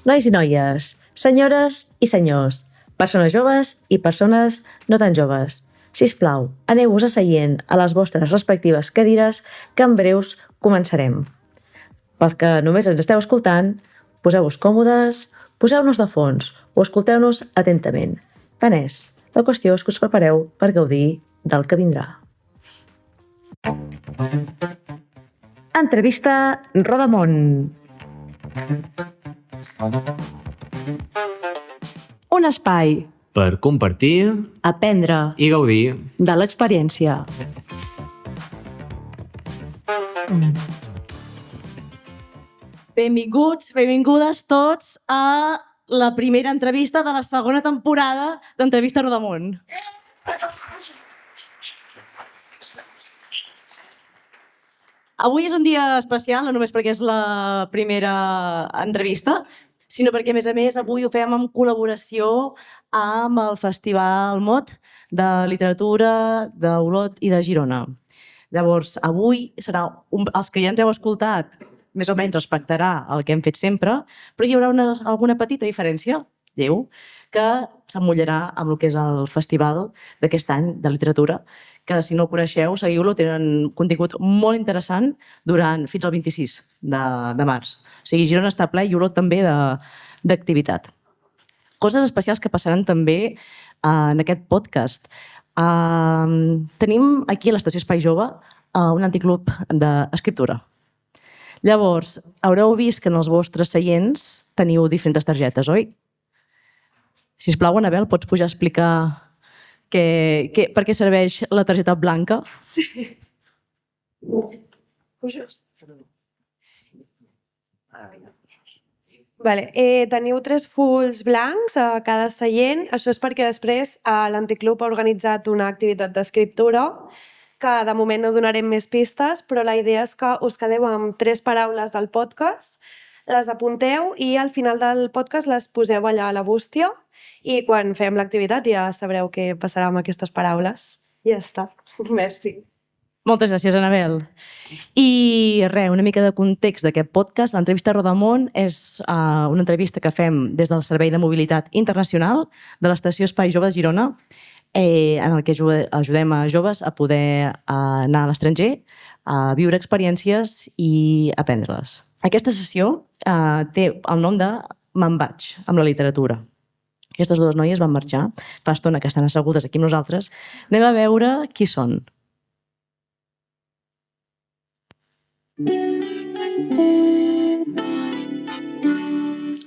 Nois i noies, senyores i senyors, persones joves i persones no tan joves. Sisplau, aneu-vos asseient a les vostres respectives cadires que en breus començarem. Pels que només ens esteu escoltant, poseu-vos còmodes, poseu-nos de fons o escolteu-nos atentament. Tant és, la qüestió és que us prepareu per gaudir del que vindrà. Entrevista Rodamón. Un espai per compartir, aprendre i gaudir de l'experiència. Benvinguts, benvingudes tots a la primera entrevista de la segona temporada d'Entrevista Rodamón. Avui és un dia especial, no només perquè és la primera entrevista, sinó perquè, a més, avui ho fem en col·laboració amb el Festival Mot de Literatura d'Olot i de Girona. Llavors, avui serà els que ja ens heu escoltat, més o menys respectarà el que hem fet sempre, però hi haurà alguna petita diferència, lleu, que s'emmullarà amb el que és el festival d'aquest any de literatura, que si no el coneixeu, seguiu-lo, tenen contingut molt interessant fins al 26 de març. O sigui, Girona està ple i Olot també d'activitat. Coses especials que passaran també en aquest podcast. Tenim aquí a l'Estació Espai Jove un anticlub d'escriptura. Llavors, haureu vist que en els vostres seients teniu diferents targetes, oi? Sisplau, Anabel, pots pujar a explicar per què serveix la targeta blanca? Sí. Puges. Vale, teniu 3 fulls blancs a cada seient. Això és perquè després l'Anticlub ha organitzat una activitat d'escriptura que de moment no donarem més pistes, però la idea és que us quedeu amb 3 paraules del podcast, les apunteu i al final del podcast les poseu allà a la bústia i quan fem l'activitat ja sabreu què passarà amb aquestes paraules. I ja està. Merci. Moltes gràcies, Anabel. I res, una mica de context d'aquest podcast. L'entrevista Rodamón és una entrevista que fem des del Servei de Mobilitat Internacional de l'Estació Espai Jove de Girona, en el que ajudem a joves a poder anar a l'estranger, a viure experiències i aprendre-les. Aquesta sessió té el nom de Me'n vaig amb la literatura. Aquestes 2 noies van marxar, fa estona que estan assegudes aquí amb nosaltres. Anem a veure qui són.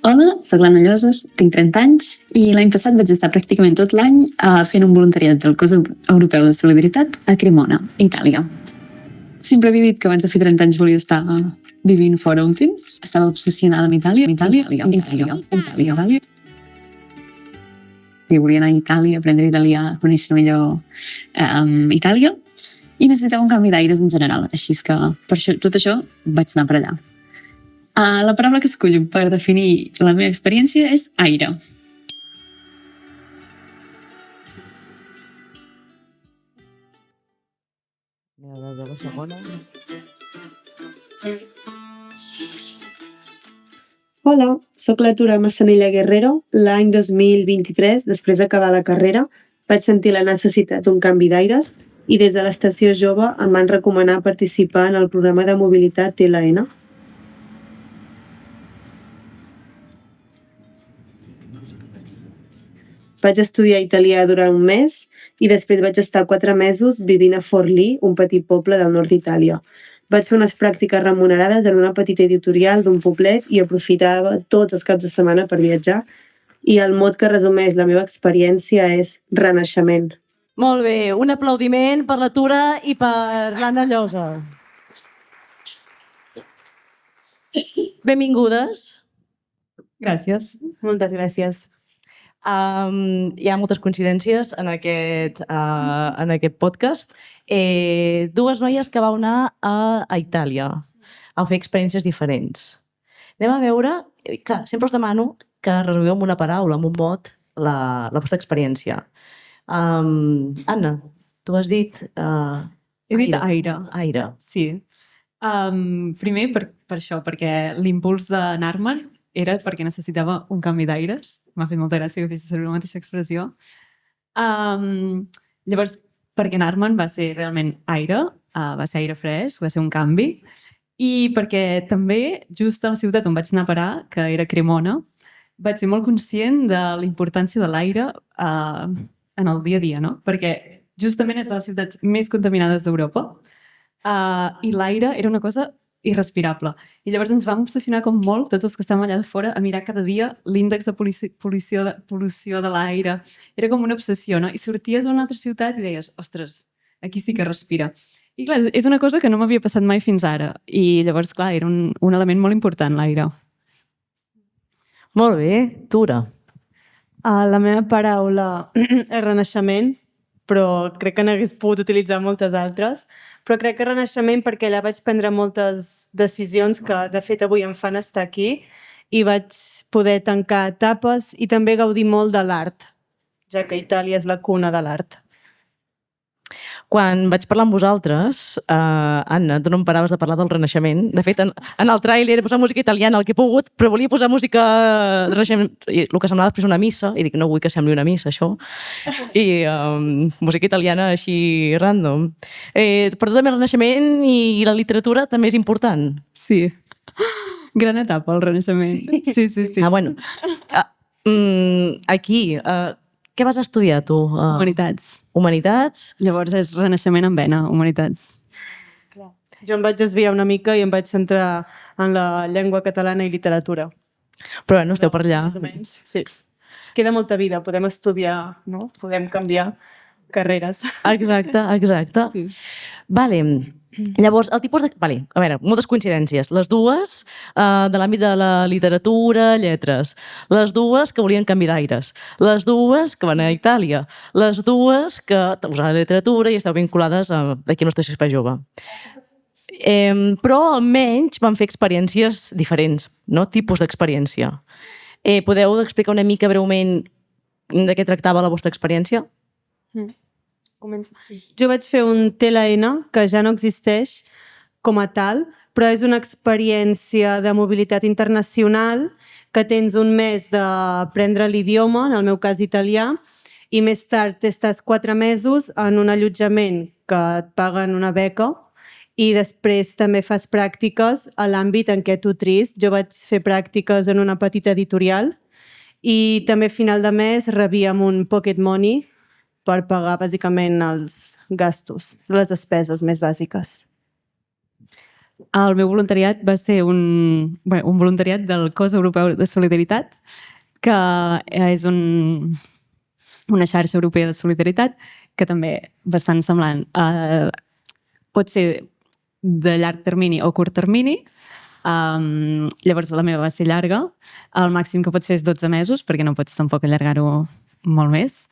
Hola, soc l'Anna Lloses, tinc 30 anys i l'any passat vaig estar pràcticament tot l'any fent un voluntariat del Cos Europeu de Solidaritat a Cremona, Itàlia. Sempre havia dit que abans de fer 30 anys volia estar vivint fora un temps. Estava obsessionada amb Itàlia. I volia anar a Itàlia, aprendre italià, conèixer millor Itàlia i necessitava un canvi d'aires en general. Així que per això, tot això vaig anar per allà. La paraula que escollo per definir la meva experiència és aire. La segona. Hola, soc la Tura Massanella Guerrero. L'any 2023, després d'acabar la carrera, vaig sentir la necessitat d'un canvi d'aires i des de l'Estació Jove em van recomanar participar en el programa de mobilitat TLN. Vaig estudiar italià durant un mes i després vaig estar 4 mesos vivint a Forlì, un petit poble del nord d'Itàlia. Vaig fer unes pràctiques remunerades en una petita editorial d'un poblet i aprofitava tots els caps de setmana per viatjar. I el mot que resumeix la meva experiència és renaixement. Molt bé, un aplaudiment per la Tura i per l'Anna Llosa. Benvingudes. Gràcies. Moltes gràcies. Hi ha moltes coincidències en aquest podcast. 2 noies que vau anar a Itàlia a fer experiències diferents. Anem a veure, clar, sempre us demano que resolgueu amb una paraula, amb un mot, la vostra experiència. Anna, tu has dit He dit aire. Aire. Sí. Primer per això, perquè l'impuls d'anar-me'n era perquè necessitava un canvi d'aires. M'ha fet molta gràcia que fessis servir la mateixa expressió. Llavors, perquè anar-me'n va ser realment aire, va ser aire fresc, va ser un canvi. I perquè també, just a la ciutat on vaig anar a parar, que era Cremona, vaig ser molt conscient de la importància de l'aire en el dia a dia, no? Perquè justament és de les ciutats més contaminades d'Europa i l'aire era una cosa irrespirable. I llavors ens vam obsessionar com molt, tots els que estàvem allà de fora, a mirar cada dia l'índex de pol·lució de l'aire. Era com una obsessió, no? I sorties a una altra ciutat i deies, ostres, aquí sí que respira. I clar, és una cosa que no m'havia passat mai fins ara. I llavors, clar, era un element molt important, l'aire. Molt bé. Tura. La meva paraula és renaixement, però crec que n'hagués pogut utilitzar moltes altres. Però crec que renaixement perquè allà vaig prendre moltes decisions que, de fet, avui em fan estar aquí i vaig poder tancar etapes i també gaudir molt de l'art, ja que Itàlia és la cuna de l'art. Quan vaig parlar amb vosaltres, Anna, tu no em paraves de parlar del Renaixement. De fet, en el tràiler he posat música italiana, el que he pogut, però volia posar música de Renaixement, i el que semblava després una missa, i dic, no vull que sembli una missa, això. I música italiana així random. Per tu també el Renaixement i la literatura també és important. Sí. Gran etapa, el Renaixement. Sí. Bueno. Aquí, què vas estudiar, tu? Humanitats. Humanitats? Llavors és Renaixement en vena, Humanitats. Jo em vaig desviar una mica i em vaig centrar en la llengua catalana i literatura. Però no esteu per allà. Més o menys, sí. Queda molta vida, podem estudiar, no? Podem canviar carreres. Exacte. Sí. Vale. Llavors, el tipus de... Vale, a veure, moltes coincidències. Les dues de l'àmbit de la literatura, lletres. Les dues que volien canvi d'aires. Les dues que van a Itàlia. Les dues que usaven la literatura i esteu vinculades aquí a l'Estació Espai Jove. Però almenys van fer experiències diferents, no? Tipus d'experiència. Podeu explicar una mica breument de què tractava la vostra experiència? Jo vaig fer un TLN, que ja no existeix com a tal, però és una experiència de mobilitat internacional que tens un mes d'aprendre l'idioma, en el meu cas italià, i més tard estàs 4 mesos en un allotjament que et paguen una beca i després també fas pràctiques a l'àmbit en què tu tris. Jo vaig fer pràctiques en una petita editorial i també a final de mes rebíem un pocket money per pagar bàsicament els gastos, les despeses més bàsiques. El meu voluntariat va ser un voluntariat del Cos Europeu de Solidaritat, que és una xarxa europea de solidaritat que també bastant semblant. Pot ser de llarg termini o curt termini. Llavors la meva va ser llarga. El màxim que pots fer és 12 mesos, perquè no pots tampoc allargar-ho molt més.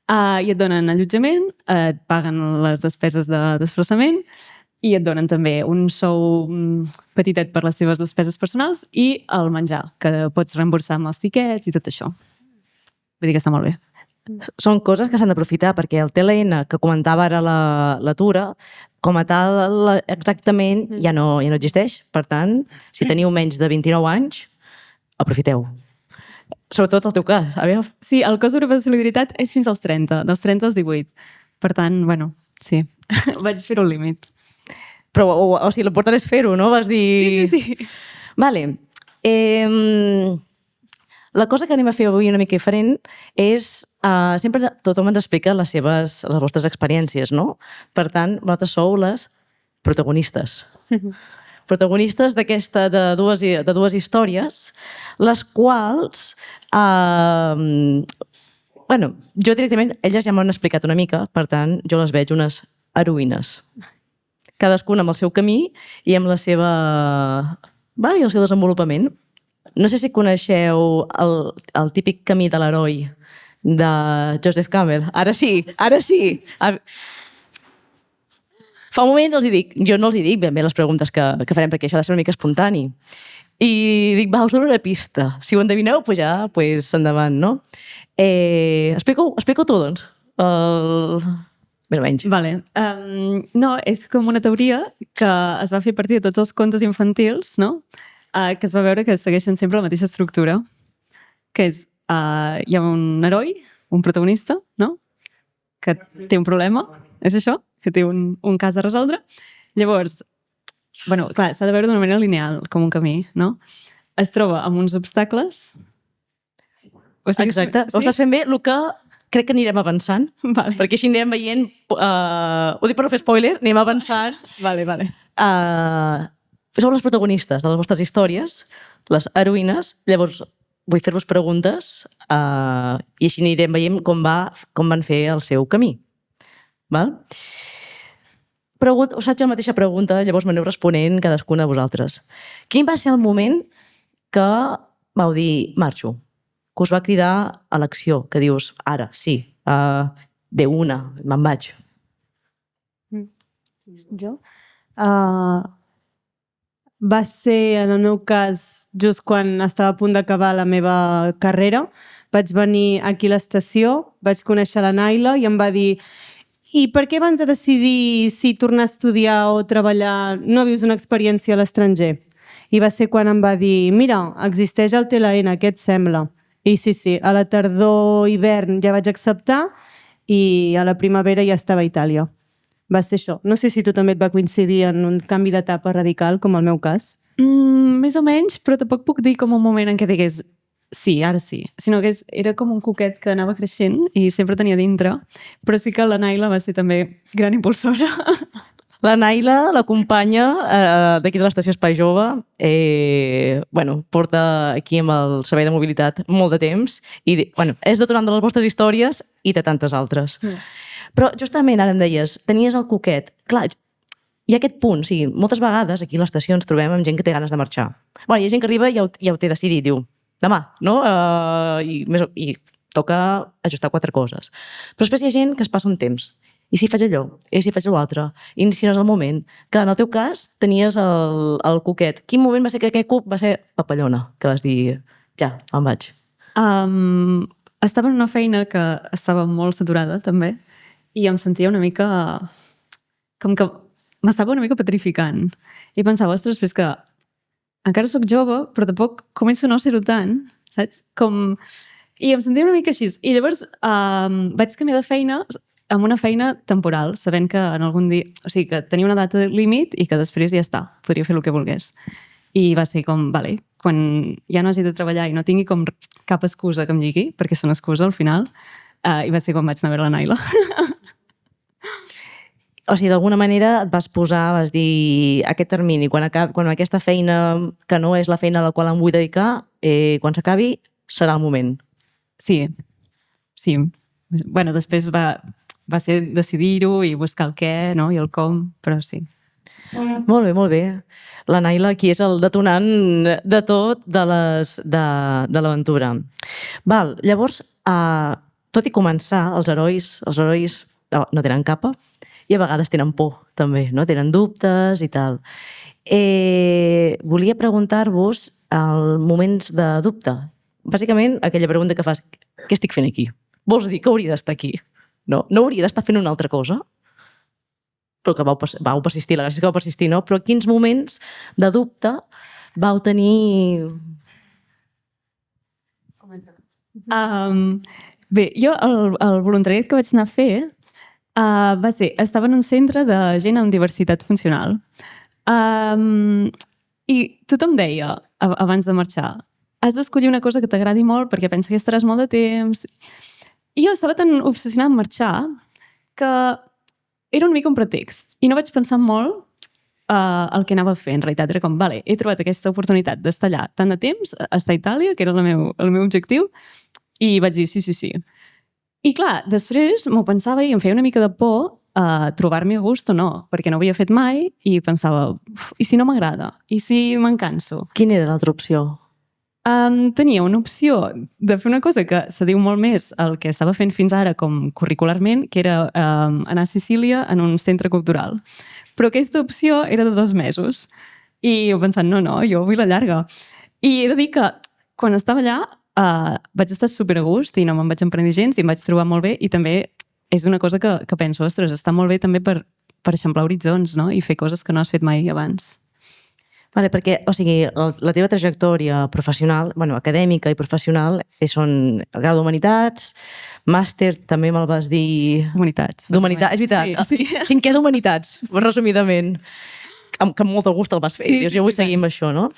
I et donen allotjament, et paguen les despeses de desplaçament i et donen també un sou petitet per les teves despeses personals i el menjar, que pots reemborsar amb els tiquets i tot això. Vull dir que està molt bé. Són coses que s'han d'aprofitar, perquè el TLN que comentava ara la Tura, com a tal, exactament ja no existeix. Per tant, si teniu menys de 29 anys, aprofiteu. Sobretot el teu cas, a veure. Sí, el Cos Europeu de Solidaritat és fins als 30, dels 30 als 18. Per tant, bueno, sí, vaig fer un límit. Però, o sigui, l'important és fer-ho, no? Vas dir... Sí. Vale. La cosa que anem a fer avui una mica diferent és... sempre tothom ens explica les vostres experiències, no? Per tant, vosaltres sou les protagonistes. Protagonistes de dues històries, les quals, jo directament, elles ja m'han explicat una mica, per tant, jo les veig unes heroïnes. Cadascuna amb el seu camí i amb la seva... i el seu desenvolupament. No sé si coneixeu el típic camí de l'heroi de Joseph Campbell. Ara sí! Fa un moment jo no els dic ben bé les preguntes que farem, perquè això ha de ser una mica espontani. I dic, us dono una pista. Si ho endevineu, endavant, no? Explico tu, doncs. més o menys. Vale. No, és com una teoria que es va fer a partir de tots els contes infantils, no? Que es va veure que segueixen sempre la mateixa estructura, que és, hi ha un heroi, un protagonista, no? Que té un problema, és això? Que té un cas a resoldre. Llavors, bueno, clar, s'ha de veure d'una manera lineal, com un camí, no? Es troba amb uns obstacles. Exacte. Ho estàs fent bé, el que crec que anirem avançant, Vale. perquè així anirem veient, ho dic per no fer spoiler, anem avançant. Vale. Sou les protagonistes de les vostres històries, les heroïnes, llavors vull fer-vos preguntes i així anirem veient com van fer el seu camí. Val? Us faig la mateixa pregunta, llavors m'aneu responent cadascuna de vosaltres. Quin va ser el moment que vau dir marxo? Que us va cridar a l'acció, que dius, ara, sí, me'n vaig. Jo? Va ser, en el meu cas, just quan estava a punt d'acabar la meva carrera. Vaig venir aquí a l'estació, vaig conèixer la Naila i em va dir i per què abans de decidir si tornar a estudiar o treballar no vius una experiència a l'estranger? I va ser quan em va dir, mira, existeix el TLN, què et sembla? I sí, a la tardor-hivern ja vaig acceptar i a la primavera ja estava a Itàlia. Va ser això. No sé si tu també et va coincidir en un canvi d'etapa radical, com el meu cas. Més o menys, però tampoc puc dir com un moment en què digués sí, ara sí. Sinó que era com un coquet que anava creixent i sempre tenia dintre. Però sí que la Naila va ser també gran impulsora. La Naila, la companya d'aquí de l'estació Espai Jove, porta aquí amb el servei de mobilitat molt de temps i és detonant de les vostres històries i de tantes altres. Però justament ara em deies, tenies el coquet. Clar, hi ha aquest punt, sí, moltes vegades aquí a l'estació ens trobem amb gent que té ganes de marxar. Hi ha gent que arriba i ja ho té decidit, diu, demà, no? I toca ajustar 4 coses. Però després hi ha gent que es passa un temps. I si faig allò? I si faig l'altre? I si no és el moment? Clar, en el teu cas tenies el coquet. Quin moment va ser que aquest cup va ser papallona? Que vas dir, ja, me'n vaig. Estava en una feina que estava molt saturada, també, i em sentia una mica... com que m'estava una mica petrificant. I pensava, ostres, però és que encara sóc jove, però tampoc començo a no ser-ho tant, saps? I em sentia una mica així. I llavors vaig canviar de feina amb una feina temporal, sabent que en algun dia... O sigui, que tenia una data límit i que després ja està, podria fer el que volgués. I va ser com, vale, quan ja no hagi de treballar i no tingui com cap excusa que em lligui, perquè és una excusa al final, i va ser quan vaig anar a veure la Naila. O sigui, d'alguna manera et vas posar, vas dir, aquest termini, quan aquesta feina que no és la feina a la qual em vull dedicar, quan s'acabi, serà el moment. Sí. Bueno, després va ser decidir-ho i buscar el què, no? I el com, però sí. Molt bé. La Naila aquí és el detonant de tot de l'aventura. Llavors, tot i començar, els herois no tenen capa i a vegades tenen por, també, no? Tenen dubtes i tal. Volia preguntar-vos els moments de dubte. Bàsicament, aquella pregunta que fas, què estic fent aquí? Vols dir que hauria d'estar aquí? No hauria d'estar fent una altra cosa? Però que vau persistir, la gràcia és que vau persistir, no? Però quins moments de dubte vau tenir? Bé, jo el voluntariat que vaig anar a fer va ser, estava en un centre de gent amb diversitat funcional. I tothom deia, abans de marxar, has d'escollir una cosa que t'agradi molt perquè pensa que estaràs molt de temps. I jo estava tan obsessionada en marxar que era una mica un pretext. I no vaig pensar molt el que anava a fer. En realitat era com, vale, he trobat aquesta oportunitat d'estar allà tant de temps, estar a Itàlia, que era el meu objectiu, i vaig dir sí. I clar, després m'ho pensava i em feia una mica de por trobar-m'hi a gust o no, perquè no ho havia fet mai i pensava, i si no m'agrada? I si me'n canso? Quina era l'altra opció? Tenia una opció de fer una cosa que se diu molt més al que estava fent fins ara com curricularment, que era anar a Sicília en un centre cultural. Però aquesta opció era de 2 mesos. I jo pensant, no, jo vull la llarga. I he de dir que quan estava allà vaig estar super a gust i no me'n vaig emprendre gens i em vaig trobar molt bé i també és una cosa que penso, ostres, està molt bé també per eixamplar horitzons, no? I fer coses que no has fet mai abans. Vale, perquè, o sigui, la teva trajectòria professional, bueno, acadèmica i professional, són el grau d'Humanitats, màster, també me'l vas dir... Humanitats. D'Humanitats, és veritat. Sí. Cinquè d'Humanitats, resumidament. Que amb molt de gust el vas fer. Dius, jo vull seguir amb això, no?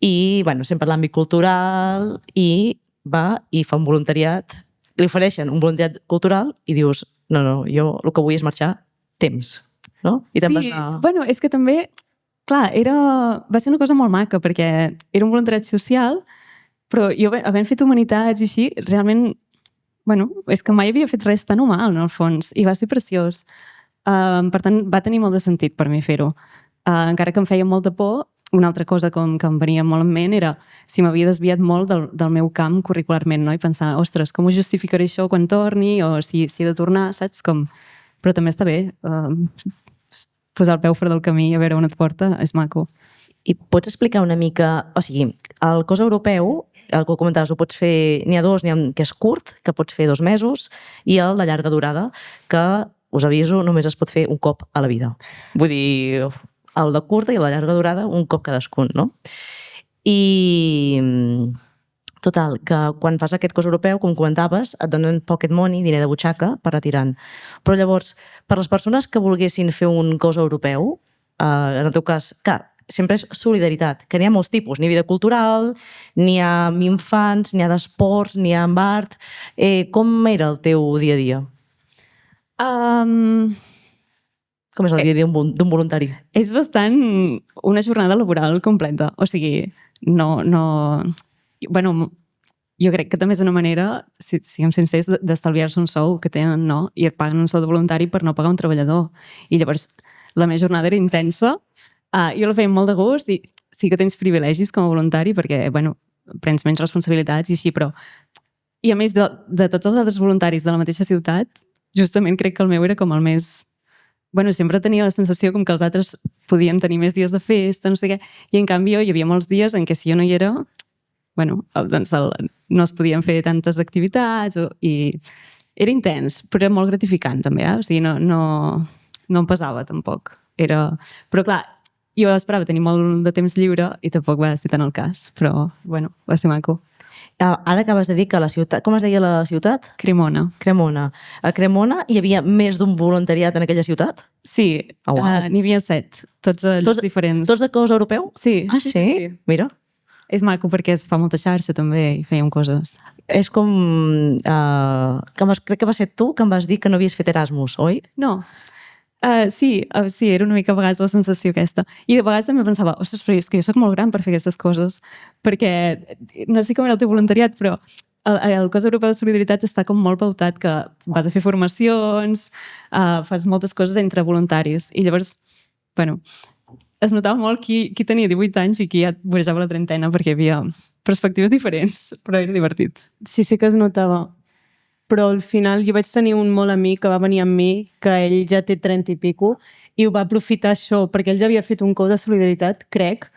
I, bueno, sempre l'àmbit cultural i va i fa un voluntariat. Li ofereixen un voluntariat cultural i dius, no, jo el que vull és marxar temps, no? I te'n vas anar... Bueno, és que també... Clar, va ser una cosa molt maca, perquè era un voluntariat social, però jo, havent fet humanitats i així, realment, bueno, és que mai havia fet res tan humà, en el fons, i va ser preciós. Per tant, va tenir molt de sentit per mi fer-ho. Encara que em feia molta por, una altra cosa que em venia molt en ment era si m'havia desviat molt del meu camp curricularment, no? I pensar, ostres, com ho justificaré això quan torni, o si he de tornar, saps? Però també està bé, posar el peu fora del camí i a veure on et porta és maco. I pots explicar una mica... O sigui, el cos europeu, el que comentaves, ho pots fer... N'hi ha dos, n'hi ha un que és curt, que pots fer 2 mesos, i el de llarga durada, que, us aviso, només es pot fer un cop a la vida. Vull dir, el de curta i el de llarga durada, un cop cadascun, no? I... Total, que quan fas aquest cos europeu, com comentaves, et donen pocket money, diner de butxaca, per retirar-ne. Però llavors, per les persones que volguessin fer un cos europeu, en el teu cas, clar, sempre és solidaritat, que n'hi ha molts tipus, n'hi ha vida cultural, n'hi ha amb infants, n'hi ha d'esports, n'hi ha amb art... Com era el teu dia a dia? Com és el dia a dia d'un voluntari? És bastant una jornada laboral completa. O sigui, no... Bueno, jo crec que també és una manera, siguem sincers, d'estalviar-se un sou que tenen, no? I et paguen un sou de voluntari per no pagar un treballador. I llavors la meva jornada era intensa. Jo la feia amb molt de gust i sí que tens privilegis com a voluntari perquè, bueno, prens menys responsabilitats i així, però... I a més de tots els altres voluntaris de la mateixa ciutat, justament crec que el meu era com el més... Bueno, sempre tenia la sensació com que els altres podien tenir més dies de festa, no sé què, i en canvi hi havia molts dies en què si jo no hi era... Bueno, doncs no es podien fer tantes activitats i era intens, però era molt gratificant també, O sigui, no em pesava tampoc. Però clar, jo esperava tenir molt de temps lliure i tampoc va ser tant el cas, però bueno, va ser maco. Ara acabes de dir que la ciutat... Com es deia la ciutat? Cremona. A Cremona hi havia més d'un voluntariat en aquella ciutat? Sí, n'hi havia 7, tots diferents. Tots de cos europeu? Sí. Sí? Mira. És maco perquè es fa molta xarxa també i fèiem coses. És com... crec que va ser tu que em vas dir que no havies fet Erasmus, oi? No. Sí, era una mica a vegades la sensació aquesta. I de vegades també pensava, ostres, però és que jo soc molt gran per fer aquestes coses. Perquè, no sé com era el teu voluntariat, però el cos europeu de solidaritat està com molt pautat que vas a fer formacions, fas moltes coses entre voluntaris. I llavors, bueno... Es notava molt qui tenia 18 anys i qui ja vorejava la trentena perquè hi havia perspectives diferents, però era divertit. Sí que es notava. Però al final jo vaig tenir un molt amic que va venir amb mi, que ell ja té 30 i pico, i ho va aprofitar això, perquè ell ja havia fet un cos de solidaritat, crec,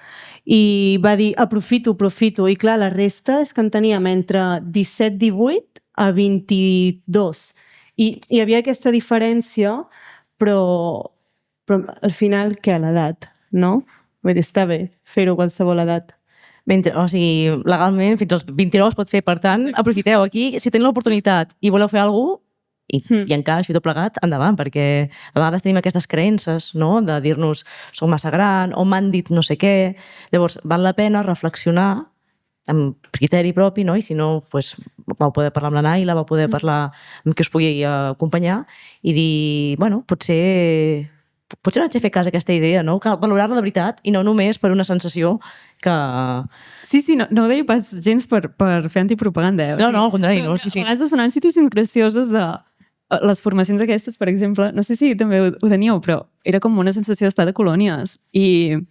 i va dir, aprofito. I clar, la resta és que en teníem entre 17-18 a 22. I hi havia aquesta diferència, però al final, què, l'edat? No? Vull dir, està bé fer-ho a qualsevol edat. O sigui, legalment, fins als 29 es pot fer. Per tant, aprofiteu aquí. Si teniu l'oportunitat i voleu fer alguna cosa, i encaix i tot plegat, endavant, perquè a vegades tenim aquestes creences, no?, de dir-nos soc massa gran o m'han dit no sé què. Llavors, val la pena reflexionar amb criteri propi, no? I si no, doncs, vau poder parlar amb la Naila, vau poder parlar amb qui us pugui acompanyar i dir, bueno, potser no haig de fer cas a aquesta idea, no? Cal valorar-la de veritat i no només per una sensació que... Sí, no ho deia pas gens per fer antipropaganda. No, al contrari. No, sí. A vegades donen situacions gracioses de les formacions aquestes, per exemple, no sé si també ho teníeu, però era com una sensació d'estar de colònies. I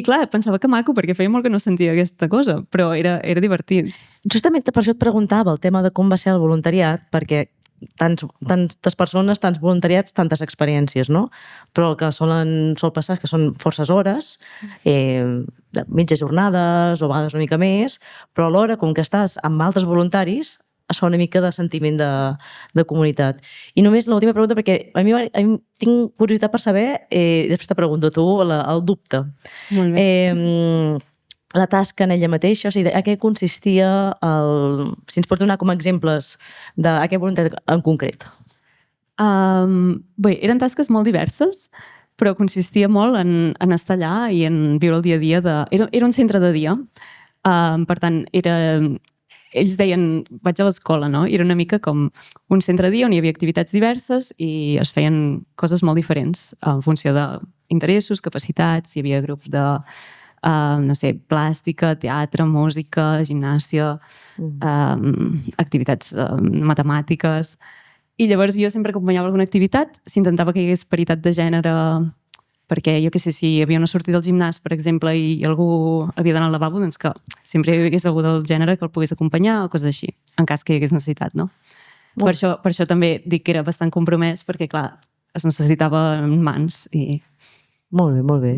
clar, pensava que maco, perquè feia molt que no sentia aquesta cosa, però era divertit. Justament per això et preguntava el tema de com va ser el voluntariat, perquè tantes persones, tants voluntariats, tantes experiències, no? Però el que sol passar és que són forces hores, mitges jornades o a vegades una mica més, però alhora, com que estàs amb altres voluntaris, es fa una mica de sentiment de comunitat. I només l'última pregunta, perquè a mi tinc curiositat per saber, després te pregunto tu, el dubte. Molt bé. La tasca en ella mateixa, o sigui, a què consistia si ens pots donar com a exemples de què voluntat en concret? Bé, eren tasques molt diverses, però consistia molt en estar allà i en viure el dia a dia. Era un centre de dia, per tant, ells deien, vaig a l'escola, no? Era una mica com un centre de dia on hi havia activitats diverses i es feien coses molt diferents en funció d'interessos, capacitats, hi havia grups de, no sé, plàstica, teatre, música, gimnàsia, activitats matemàtiques. I llavors jo sempre acompanyava alguna activitat, s'intentava que hi hagués paritat de gènere, perquè jo què sé, si hi havia una sortida al gimnàs, per exemple, i algú havia d'anar al lavabo, doncs que sempre hi hagués algú del gènere que el pogués acompanyar o coses així, en cas que hi hagués necessitat, no? Per això també dic que era bastant compromès, perquè, clar, es necessitava mans i... Molt bé, molt bé.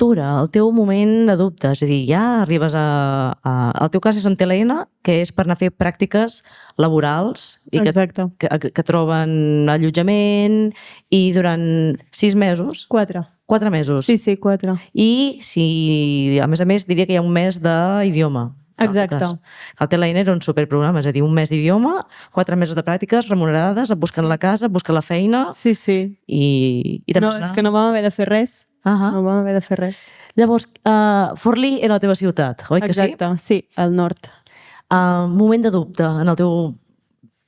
Tura, el teu moment de dubte, és a dir, ja arribes el teu cas és un TLN, que és per anar a fer pràctiques laborals i que troben allotjament i durant 6 mesos... 4. 4 mesos. Sí, 4. I si, a més, diria que hi ha un mes d'idioma. Exacte. El TLN era un superprograma, és a dir, un mes d'idioma, 4 mesos de pràctiques remunerades, buscant la casa, buscant la feina... Sí. I no, és que no vam haver de fer res. No vam haver de fer res. Llavors, Forlí era la teva ciutat, oi que sí? Exacte, sí, al nord. Moment de dubte en el teu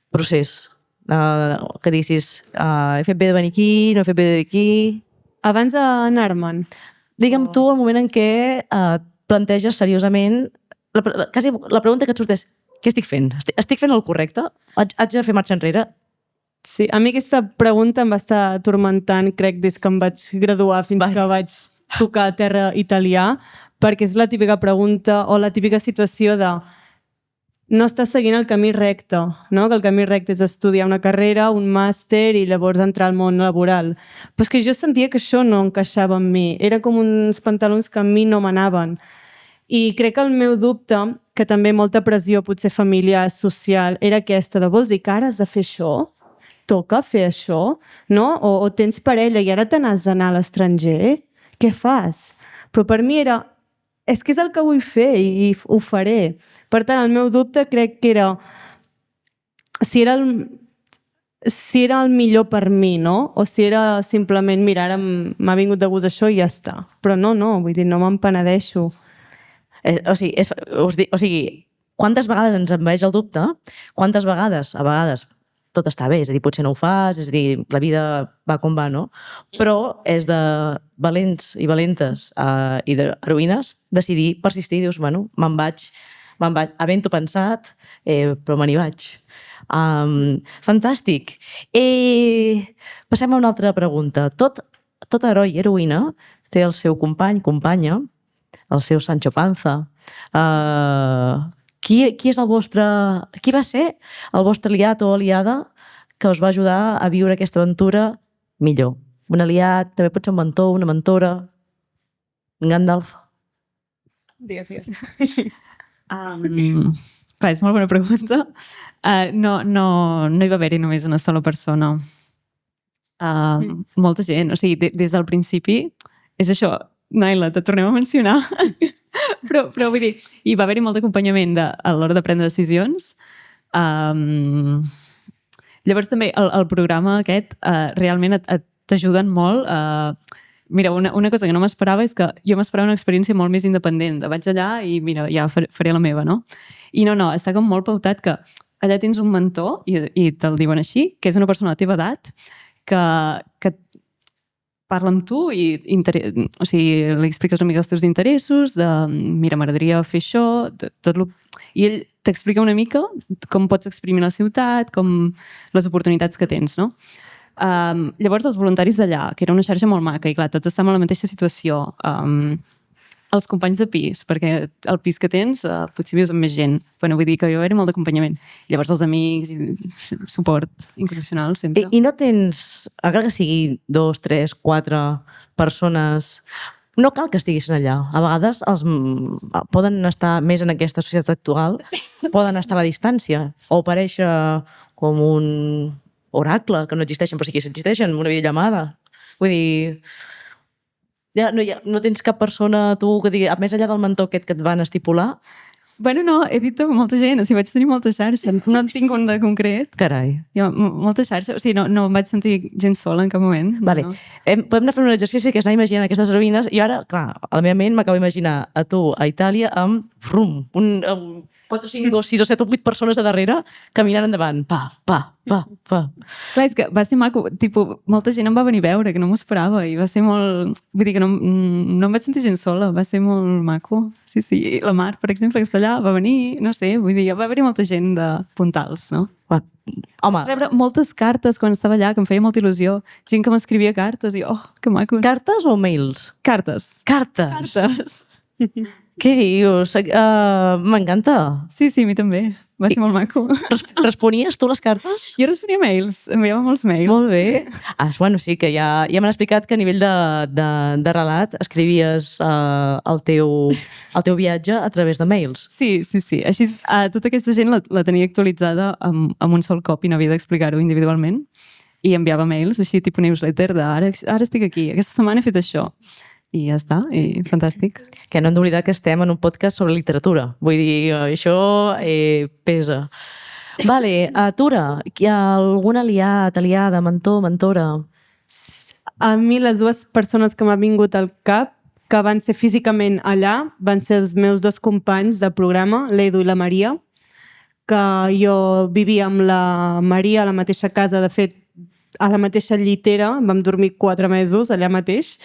procés. Que diguis, he fet bé de venir aquí, no he fet bé de venir aquí... Abans d'anar-me'n. Digue'm tu el moment en què planteges seriosament... Quasi la pregunta que et surt és: què estic fent? Estic fent el correcte? Haig de fer marxa enrere? Sí, a mi aquesta pregunta em va estar atormentant, crec, des que em vaig graduar fins que vaig tocar a terra italià, perquè és la típica pregunta o la típica situació de no estàs seguint el camí recte, no? Que el camí recte és estudiar una carrera, un màster i llavors entrar al món laboral. Però és que jo sentia que això no encaixava en mi. Era com uns pantalons que a mi no m'anaven. I crec que el meu dubte, que també molta pressió potser familiar, social, era aquesta de vols dir que ara has de fer això? Toca fer això? No? O tens parella i ara te n'has d'anar a l'estranger? Què fas? Però per mi era és que és el que vull fer i ho faré. Per tant, el meu dubte crec que era si era el millor per mi, no? O si era simplement, mira, ara m'ha vingut de gust això i ja està. Però no, vull dir, no me'n penedeixo. O sigui, quantes vegades ens envaeix el dubte? Quantes vegades? A vegades tot està bé, és a dir, potser no ho fas, és a dir, la vida va com va, no? Però és de valents i valentes i d'heroïnes decidir persistir i dius, bueno, me'n vaig, havent-ho pensat, però me n'hi vaig. Fantàstic. Passem a una altra pregunta. Tot heroi i heroïna té el seu company, companya, el seu Sancho Panza. Qui va ser el vostre aliat o aliada que us va ajudar a viure aquesta aventura millor? Un aliat, també pot ser un mentor, una mentora? Gandalf? Digues. Clar, és molt bona pregunta. No hi va haver-hi només una sola persona. Molta gent. O sigui, des del principi, és això, Naila, te tornem a mencionar. però vull dir, hi va haver-hi molt d'acompanyament a l'hora de prendre decisions. Llavors també el programa aquest realment t'ajuden molt. Mira, una cosa que no m'esperava és que jo m'esperava una experiència molt més independent. Vaig allà i mira, ja faré la meva, no? I no, està com molt pautat que allà tens un mentor, i te'l diuen així, que és una persona de la teva edat, que parla amb tu i li expliques una mica els teus interessos, mira, m'agradaria fer això, i ell t'explica una mica com pots exprimir la ciutat, com les oportunitats que tens, no? Llavors els voluntaris d'allà, que era una xarxa molt maca, i clar, tots estem en la mateixa situació. Els companys de pis, perquè el pis que tens potser vius amb més gent. Bueno, vull dir que jo era molt d'acompanyament. Llavors els amics i suport incondicional sempre. I no tens, encara que sigui 2, 3, 4 persones, no cal que estiguessin allà. A vegades poden estar més en aquesta societat actual, poden estar a la distància o aparèixer com un oracle, que no existeixen, però sí que existeixen, una videollamada. Vull dir, no tens cap persona, tu, que digui, més enllà del mentor aquest que et van estipular. Bueno, no, he dit amb molta gent, o sigui, vaig tenir molta xarxa, no en tinc un de concret. Carai. Molta xarxa, o sigui, no em vaig sentir gens sola en cap moment. Vale. No. Podem anar fent un exercici que és anar imaginant aquestes heroïnes i ara, clar, a la meva ment m'acabo d'imaginar a tu a Itàlia amb 4 o 5 o 6 o 7 o 8 persones a darrere caminant endavant. Pa. Clar, és que va ser maco, tipus, molta gent em va venir a veure, que no m'ho esperava, i va ser molt... Vull dir que no em vaig sentir gens sola, va ser molt maco. Sí, i la Mar, per exemple, que està allà, va venir, no sé, vull dir, va haver-hi molta gent de puntals, no? Home. Vaig rebre moltes cartes quan estava allà, que em feia molta il·lusió. Gent que m'escrivia cartes i, que maco. Cartes o mails? Cartes. Cartes. Què dius? M'encanta. Sí, a mi també. Va ser molt maco. Responies tu les cartes? Jo responia mails, enviava molts mails. Molt bé. Bueno, sí, que ja m'han explicat que a nivell de relat escrivies el teu viatge a través de mails. Sí. Així, tota aquesta gent la tenia actualitzada amb un sol cop i no havia d'explicar-ho individualment. I enviava mails, així, tipus newsletter, de ara estic aquí, aquesta setmana he fet això. I ja està, i fantàstic. Que no hem d'oblidar que estem en un podcast sobre literatura. Vull dir, això pesa. Vale, Tura, hi ha algun aliat, aliada, mentor, mentora? A mi les dues persones que m'han vingut al cap, que van ser físicament allà, van ser els meus dos companys de programa, l'Edu i la Maria, que jo vivia amb la Maria a la mateixa casa, de fet, a la mateixa llitera, vam dormir 4 mesos allà mateix,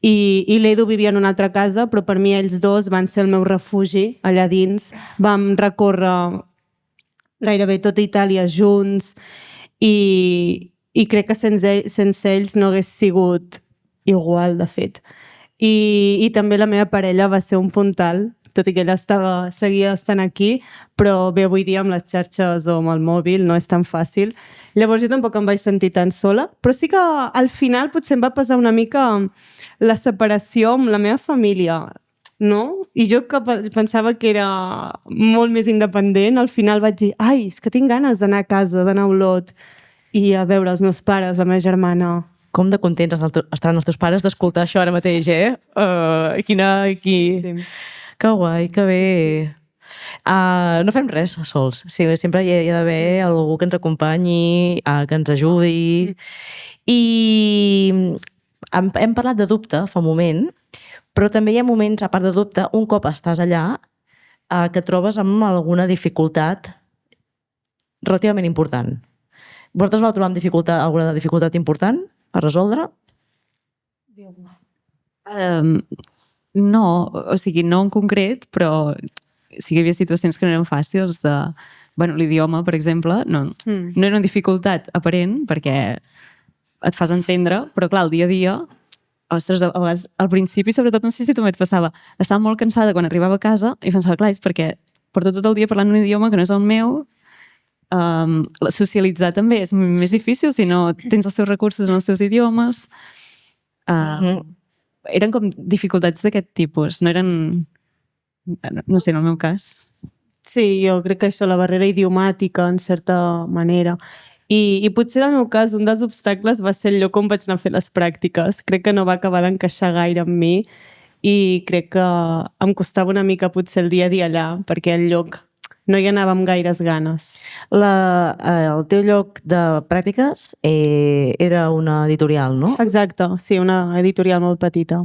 i l'Edu vivia en una altra casa, però per mi ells dos van ser el meu refugi allà dins. Vam recórrer gairebé tota Itàlia junts i crec que sense ells no hagués sigut igual, de fet. I també la meva parella va ser un puntal, tot i que ella seguia estant aquí, però bé, avui dia amb les xarxes o amb el mòbil no és tan fàcil. Llavors jo tampoc em vaig sentir tan sola, però sí que al final potser em va pesar una mica la separació amb la meva família, no? I jo que pensava que era molt més independent, al final vaig dir, és que tinc ganes d'anar a casa, d'anar a Olot i a veure els meus pares, la meva germana. Com de contents estaran els teus pares d'escoltar això ara mateix, eh? Sí. Que guai, que bé. No fem res sols. Sí, sempre hi ha d'haver algú que ens acompanyi, que ens ajudi. I hem parlat de dubte fa un moment, però també hi ha moments, a part de dubte, un cop estàs allà, que et trobes amb alguna dificultat relativament important. Vosaltres vau trobar alguna dificultat important a resoldre? No, o sigui, no en concret, però sí que hi havia situacions que no eren fàcils de... l'idioma, per exemple, no era una dificultat aparent perquè et fas entendre, però clar, el dia a dia, ostres, a vegades, al principi, sobretot, no sé si també et passava, estava molt cansada quan arribava a casa i pensava, clar, és perquè porto tot el dia parlant un idioma que no és el meu, socialitzar també és més difícil si no tens els teus recursos en els teus idiomes. Eren com dificultats d'aquest tipus, no eren... No sé, en el meu cas. Sí, jo crec que això, la barrera idiomàtica, en certa manera. I potser en el meu cas un dels obstacles va ser el lloc on vaig anar a fer les pràctiques. Crec que no va acabar d'encaixar gaire amb mi i crec que em costava una mica potser el dia a dia allà, perquè el lloc no hi anava amb gaires ganes. El teu lloc de pràctiques era una editorial, no? Exacte, sí, una editorial molt petita.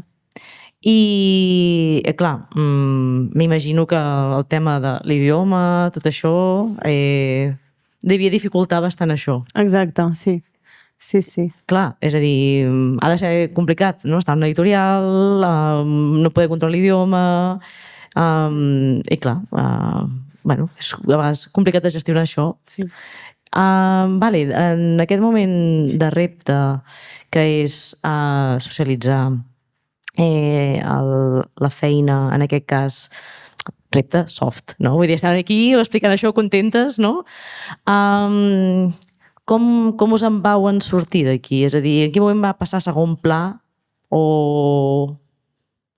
I, clar, m'imagino que el tema de l'idioma, tot això, devia dificultar bastant això. Exacte, sí. Sí. Clar, és a dir, ha de ser complicat, no? Estar en una editorial, no poder controlar l'idioma, i clar, és a vegades complicat de gestionar això. Sí. Vale, en aquest moment de repte, que és socialitzar, la feina, en aquest cas, repte soft, no? Vull dir, estan aquí explicant això contentes, no? Com us en vau en sortir d'aquí? És a dir, en quin moment va passar a segon pla o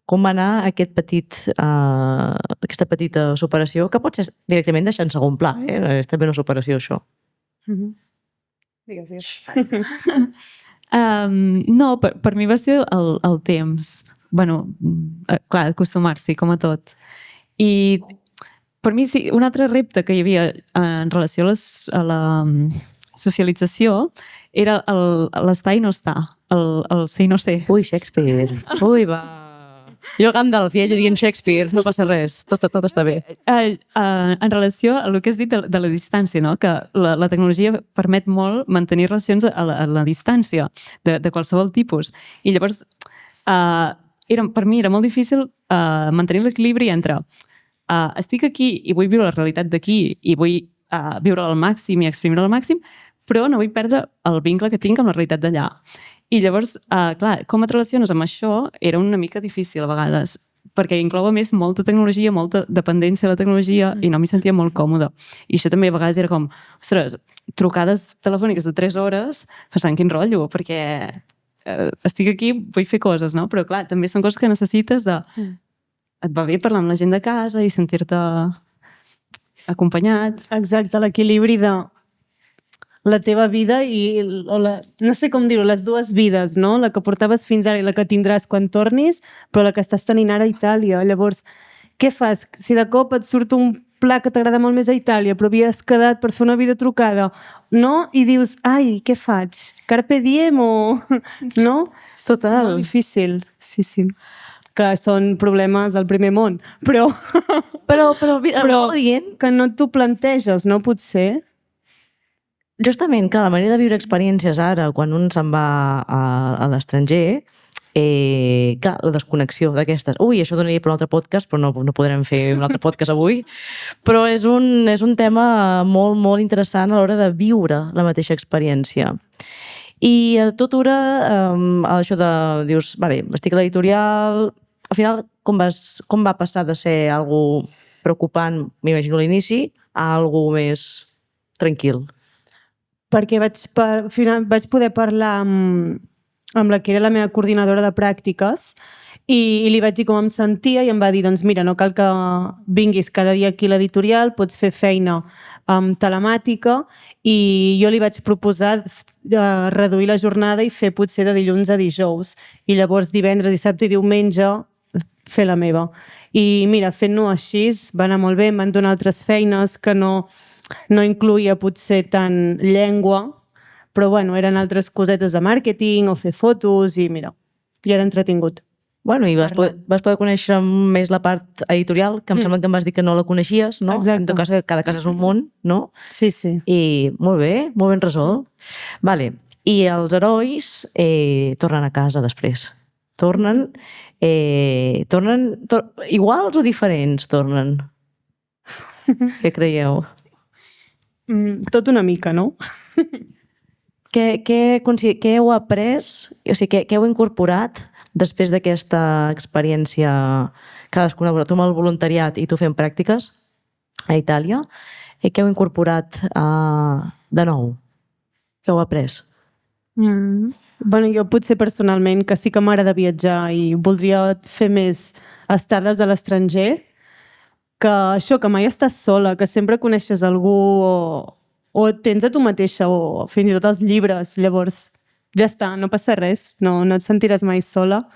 com va anar aquesta petita superació, que pot ser directament deixar en segon pla, és també una superació, això. No, per mi va ser el temps. Bueno, clar, acostumar-s'hi, com a tot. I per mi sí, un altre repte que hi havia en relació a la socialització era l'estar i no estar, el ser i no ser. Ui, Shakespeare. Ui, va. Jo Gandalf i ella dient Shakespeare, no passa res, tot està bé. En relació a el que has dit de la distància, no? Que la tecnologia permet molt mantenir relacions a la distància de qualsevol tipus. I llavors, per mi era molt difícil mantenir l'equilibri entre estic aquí i vull viure la realitat d'aquí i vull viure-la al màxim i exprimir-la al màxim, però no vull perdre el vincle que tinc amb la realitat d'allà. I llavors, clar, com et relaciones amb això era una mica difícil a vegades, perquè inclou a més molta tecnologia, molta dependència de la tecnologia i no m'hi sentia molt còmoda. I això també a vegades era com, ostres, trucades telefòniques de 3 hores, passant quin rotllo, perquè estic aquí, vull fer coses, no? Però clar, també són coses que necessites de... Et va bé parlar amb la gent de casa i sentir-te acompanyat. Exacte, l'equilibri de la teva vida i, no sé com dir-ho, les dues vides, no? La que portaves fins ara i la que tindràs quan tornis, però la que estàs tenint ara a Itàlia. Llavors, què fas? Si de cop et surt un pla que t'agrada molt més a Itàlia, però havies quedat per fer una videotrucada, no? I dius, ai, què faig? Carpe diem o... No? Total. Molt difícil, sí. Que són problemes del primer món, però dient que no t'ho planteges, no? Potser... Justament, clar, la manera de viure experiències ara, quan un se'n va a l'estranger, clar, la desconnexió d'aquestes. Ui, això donaria per un altre podcast, però no podrem fer un altre podcast avui. Però és un tema molt, molt interessant a l'hora de viure la mateixa experiència. I a tot hora, això de, dius, vale, estic a l'editorial, al final, com va passar de ser algo preocupant, m'imagino a l'inici, a algo més tranquil? Perquè vaig poder parlar amb la que era la meva coordinadora de pràctiques i li vaig dir com em sentia i em va dir, doncs mira, no cal que vinguis cada dia aquí a l'editorial, pots fer feina telemàtica i jo li vaig proposar reduir la jornada i fer potser de dilluns a dijous i llavors divendres, dissabte i diumenge fer la meva. I mira, fent-ho així va anar molt bé, em van donar altres feines que no incluïa potser tant llengua, però bueno, eren altres cosetes de màrqueting o fer fotos i mira, ja era entretingut. Bueno, i vas poder conèixer més la part editorial, que em sembla que em vas dir que no la coneixies, no? Exacte. En tot cas, cada casa és un món, no? Sí. I molt ben resolt. Vale. I els herois tornen a casa després. Tornen iguals o diferents tornen? Què creieu? Tot una mica, no? Què heu après, o sigui, què heu incorporat després d'aquesta experiència cadascuna, tu amb el voluntariat i tu fent pràctiques a Itàlia, què heu incorporat de nou? Què heu après? Bueno, jo potser personalment que sí que m'agrada viatjar i voldria fer més estades a l'estranger, que això, que mai estàs sola, que sempre coneixes algú o tens a tu mateixa o fins i tot els llibres, llavors ja està, no passa res, no et sentiràs mai sola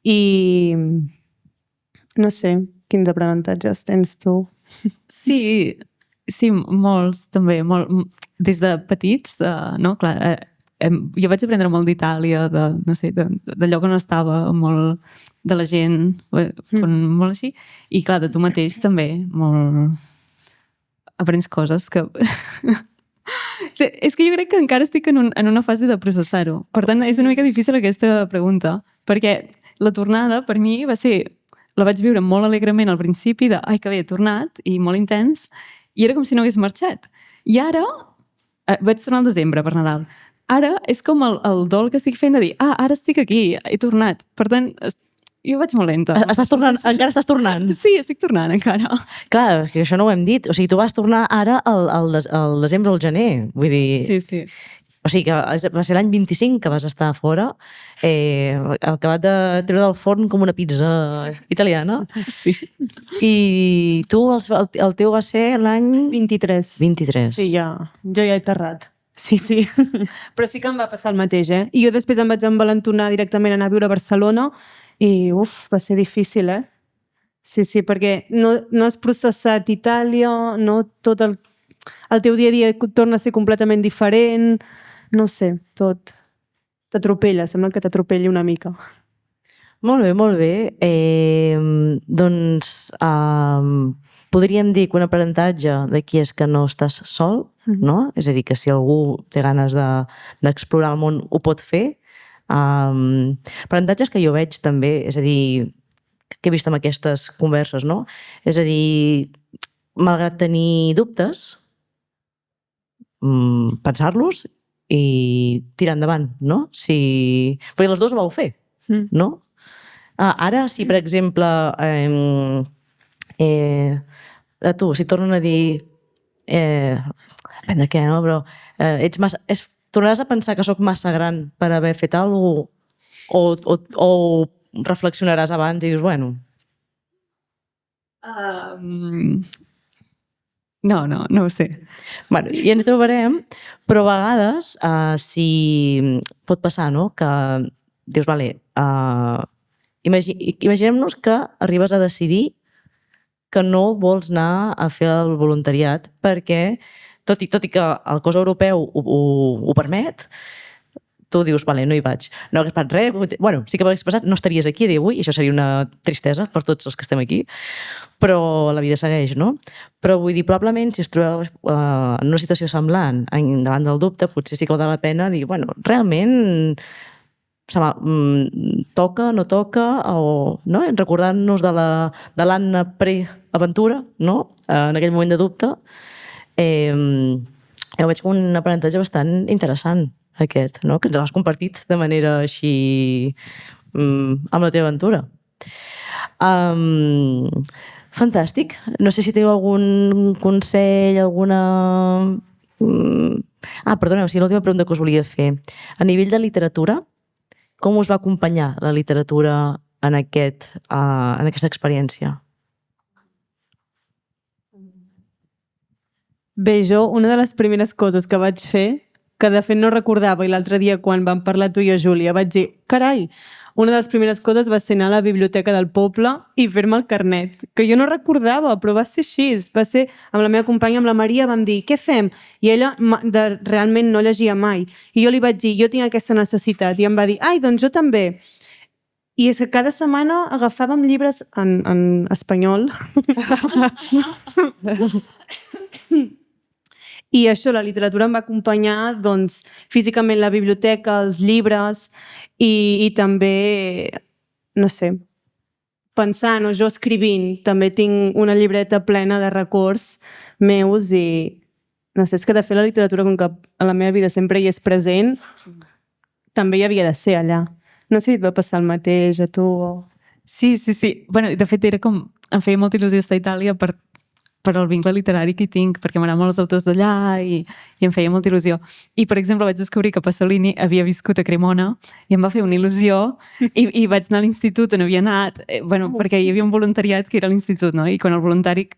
i no sé, quins aprenentatges tens tu? Sí, molts també, des de petits, no? Clar, jo vaig aprendre molt d'Itàlia, d'allò que no estava, molt de la gent, molt així, i clar, de tu mateix també, molt... aprens coses que... És que jo crec que encara estic en una fase de processar-ho. Per tant, és una mica difícil aquesta pregunta, perquè la tornada per mi va ser... La vaig viure molt alegrement al principi de ai, que bé, he tornat, i molt intens, i era com si no hagués marxat. I ara... Vaig tornar al desembre per Nadal. Ara és com el dol que estic fent de dir ara estic aquí, he tornat. Per tant, jo vaig molt lenta. Encara estàs tornant? Sí, estic tornant encara. Clar, és que això no ho hem dit. O sigui, tu vas tornar ara al desembre o al gener. Vull dir... Sí. O sigui, que va ser l'any 25 que vas estar fora, acabat de treure del forn com una pizza italiana. Sí. I tu, el teu va ser l'any 23. 23. Sí, jo ja he terrat. Sí. Però sí que em va passar el mateix, eh? I jo després em vaig envalentonar directament a anar a viure a Barcelona i, va ser difícil, eh? Sí, perquè no has processat Itàlia, no tot el teu dia a dia torna a ser completament diferent, no sé, tot t'atropella, sembla que t'atropelli una mica. Molt bé, molt bé. Doncs podríem dir que un aprenentatge d'aquí és que no estàs sol, no? És a dir, que si algú té ganes d'explorar el món ho pot fer. Aprenentatges que jo veig també, és a dir, que he vist amb aquestes converses, no? És a dir, malgrat tenir dubtes, pensar-los i tirar endavant, no? Perquè els dos ho vau fer, no? Ara, si per exemple a tu, si tornen a dir depèn de què, no? Però tornaràs a pensar que sóc massa gran per haver fet alguna cosa o reflexionaràs abans i dius, bueno... No ho sé. Bueno, i ens trobarem, però a vegades si pot passar, no? Que dius, vale, imaginem-nos que arribes a decidir que no vols anar a fer el voluntariat perquè, tot i que el cos europeu ho permet, tu dius, vale, no hi vaig. No hagués passat res. Bueno, sí que hagués passat, no estaries aquí a dia d'avui, i això seria una tristesa per tots els que estem aquí, però la vida segueix, no? Però vull dir, probablement, si es trobeu en una situació semblant, davant del dubte, potser sí que val la pena dir, bueno, realment toca, no toca, o no? Recordant-nos de l'Anna pre-aventura, no? En aquell moment de dubte. Jo veig com un aprenentatge bastant interessant, aquest, no? Que ens l'has compartit de manera així amb la teva aventura. Fantàstic. No sé si teniu algun consell, alguna... perdoneu, l'última pregunta que us volia fer. A nivell de literatura, com us va acompanyar la literatura en aquesta experiència? Bé, jo, una de les primeres coses que vaig fer, que de fet no recordava, i l'altre dia quan vam parlar tu i jo, Júlia, vaig dir, carai, una de les primeres coses va ser anar a la biblioteca del poble i fer-me el carnet, que jo no recordava, però va ser així. Va ser amb la meva companya, amb la Maria, vam dir, què fem? I ella realment no llegia mai. I jo li vaig dir, jo tinc aquesta necessitat. I em va dir, ai, doncs jo també. I és que cada setmana agafàvem llibres en espanyol. I això, la literatura em va acompanyar doncs, físicament la biblioteca, els llibres i també, no sé, pensant o jo escrivint. També tinc una llibreta plena de records meus i no sé, és que de fet la literatura, com que a la meva vida sempre hi és present, també hi havia de ser allà. No sé si et va passar el mateix a tu o... Sí. Bueno, de fet, era com... Em feia molta il·lusió estar a Itàlia per el vincle literari que hi tinc, perquè m'agraden molt els autors d'allà i em feia molta il·lusió. I, per exemple, vaig descobrir que Pasolini havia viscut a Cremona i em va fer una il·lusió i vaig anar a l'institut on havia anat, perquè hi havia un voluntariat que era a l'institut, no? I quan el voluntari,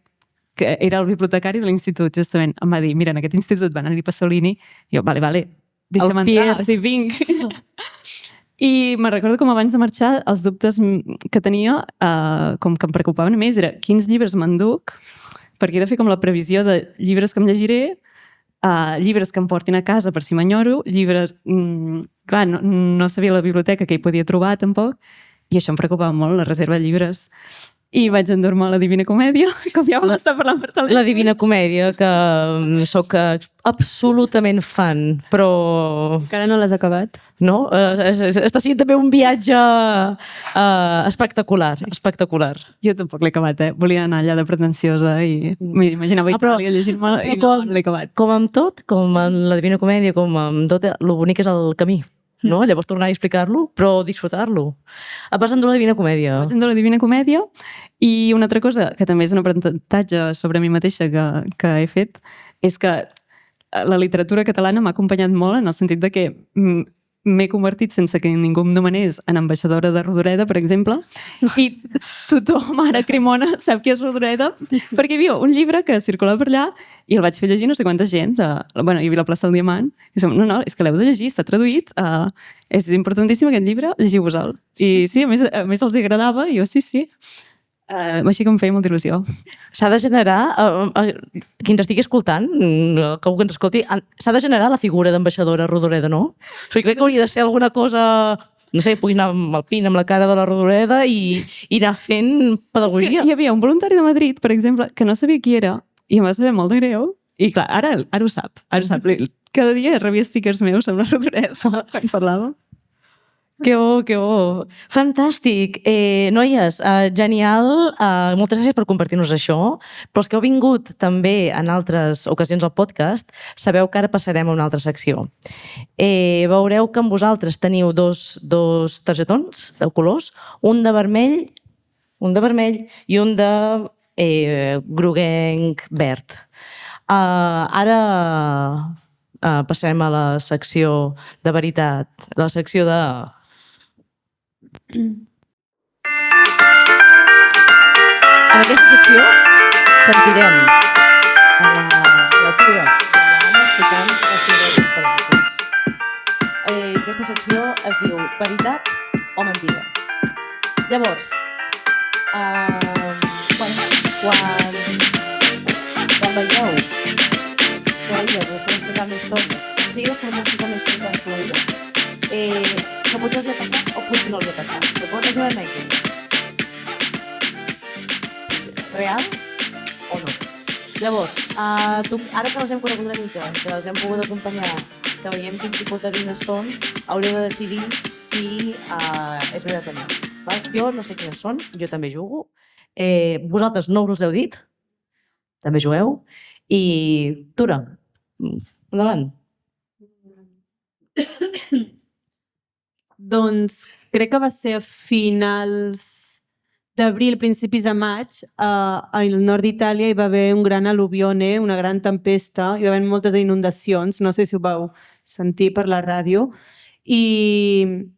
que era el bibliotecari de l'institut, justament, em va dir, mira, en aquest institut va anar-hi Pasolini, i jo, vale, deixa'm entrar, o sigui, vinc. I me'n recordo com abans de marxar els dubtes que tenia, com que em preocupaven més, era quins llibres m'enduc, perquè he de fer com la previsió de llibres que em llegiré, llibres que em portin a casa per si m'enyoro, llibres... Clar, no sabia la biblioteca que hi podia trobar tampoc, i això em preocupava molt, la reserva de llibres. I vaig endur-me a la Divina Comèdia, com ja vam estar parlant per telèfon. La Divina Comèdia, que sóc absolutament fan, però... Encara no l'has acabat? No? Està sent també un viatge espectacular. Jo tampoc l'he acabat, Volia anar allà de pretenciosa i m'imaginava Itàlia llegint-me i no l'he acabat. Com amb tot, com en la Divina Comèdia, com amb tot, el bonic és el camí. No? Llavors tornar a explicar-lo, però disfrutar-lo. Vas endur la Divina Comèdia. Vaig endur la Divina Comèdia i una altra cosa, que també és un aprenentatge sobre mi mateixa que he fet, és que la literatura catalana m'ha acompanyat molt en el sentit de que m'he convertit sense que ningú em demanés en ambaixadora de Rodoreda, per exemple, i tothom ara a Cremona sap qui és Rodoreda, perquè hi havia un llibre que circulava per allà i el vaig fer llegir no sé quanta gent, bueno, hi havia la plaça del Diamant, i som, no, és que l'heu de llegir, està traduït, és importantíssim aquest llibre, llegiu-vos-el. I sí, a més els agradava, i jo sí. Així que em feia molta il·lusió. S'ha de generar, qui ens estigui escoltant, que algú que ens escolti, s'ha de generar la figura d'ambaixadora Rodoreda, no? O sigui, crec que hauria de ser alguna cosa, no sé, puguis anar amb el pin amb la cara de la Rodoreda i anar fent pedagogia. Hi havia un voluntari de Madrid, per exemple, que no sabia qui era i em va saber molt de greu. I clar, ara ho sap. Cada dia rebia stickers meus amb la Rodoreda quan parlàvem. Que bo. Fantàstic. Noies, genial. Moltes gràcies per compartir-nos això. Però els que heu vingut també en altres ocasions al podcast, sabeu que ara passarem a una altra secció. Veureu que amb vosaltres teniu dos targetons de colors, un de vermell i un de groguenc verd. Ara passarem a la secció de veritat, la secció de... En aquesta secció sentirem la Tura i l'Anna explicant les seves experiències. Aquesta secció es diu Veritat o Mentida. Llavors, quan veieu que elles estan explicant una història, de seguida estan explicant una història fluida, que potser els ha passat o potser no els ha passat. D'acord? És una anècdota. Real o no? Llavors, ara que les hem conegut una mica, que les hem pogut acompanyar, que veiem quin tipus de vines són, haureu de decidir si és veritat o no. Jo no sé quines són, jo també jugo. Vosaltres no us els heu dit, també jugueu. I Tura, endavant. Doncs crec que va ser a finals d'abril, principis de maig, al nord d'Itàlia hi va haver un gran al·luvione, una gran tempesta, hi va haver moltes inundacions, no sé si ho vau sentir per la ràdio, i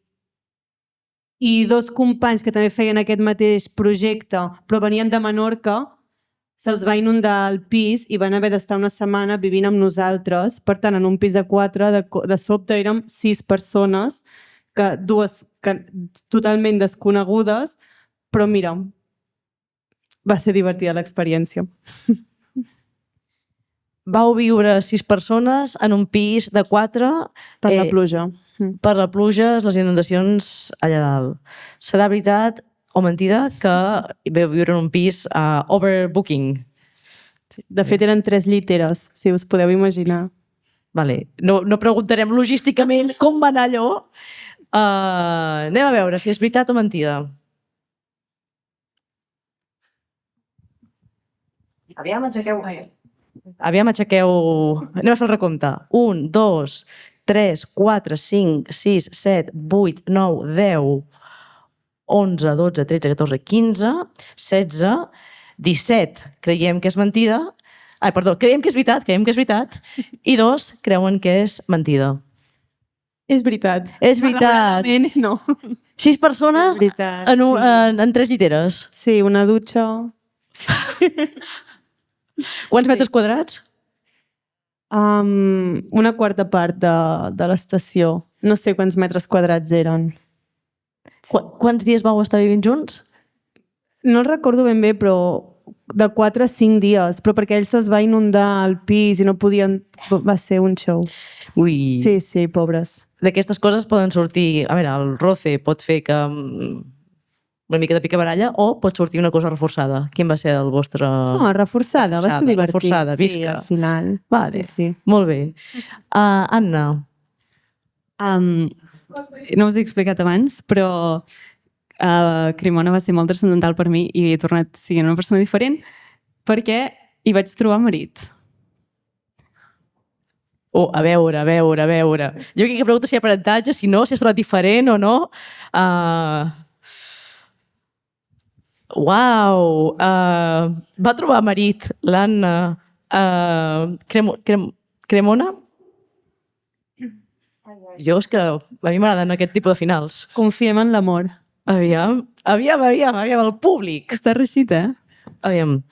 dos companys que també feien aquest mateix projecte, però venien de Menorca, se'ls va inundar el pis i van haver d'estar una setmana vivint amb nosaltres. Per tant, en un pis de 4, de sobte érem 6 persones, dues totalment desconegudes, però mira, va ser divertida l'experiència. Vau viure 6 persones en un pis de 4... Per la pluja. Per la pluja, les inundacions allà dalt. Serà veritat o mentida que vau viure en un pis overbooking? De fet, eren 3 lliteres, si us podeu imaginar. Vale. No preguntarem logísticament com va anar allò. Anem a veure si és veritat o mentida. Aviam, aixequeu. Anem a fer el recompte. 1, 2, 3, 4, 5, 6, 7, 8, 9, 10, 11, 12, 13, 14, 15, 16, 17. Creiem que és mentida. Creiem que és veritat. I 2 creuen que és mentida. És veritat. És veritat. No. 6 persones en 3 lliteres. Sí, una dutxa. Quants metres quadrats? Una quarta part de l'estació. No sé quants metres quadrats eren. Quants dies vau estar vivint junts? No el recordo ben bé, però de 4 a 5 dies, però perquè ells se'ls va inundar el pis i no podien... Va ser un show. Ui. Sí, pobres. D'aquestes coses poden sortir... A veure, el roce pot fer que una mica de picabaralla o pot sortir una cosa reforçada. Quin va ser el vostre... No, reforçada, va ser divertit. Reforçada, visca. Sí, al final. Vale, sí. Molt bé. Anna. No us he explicat abans, però Cremona va ser molt transcendental per mi i he tornat sent una persona diferent perquè hi vaig trobar marit. A veure. Jo crec que pregunto si hi ha parentatge, si no, si has trobat diferent o no. Uau! Va trobar marit, l'Anna. Cremona? Jo és que a mi m'agraden aquest tipus de finals. Confiem en l'amor. Aviam, el públic. Està reixit, eh? Aviam.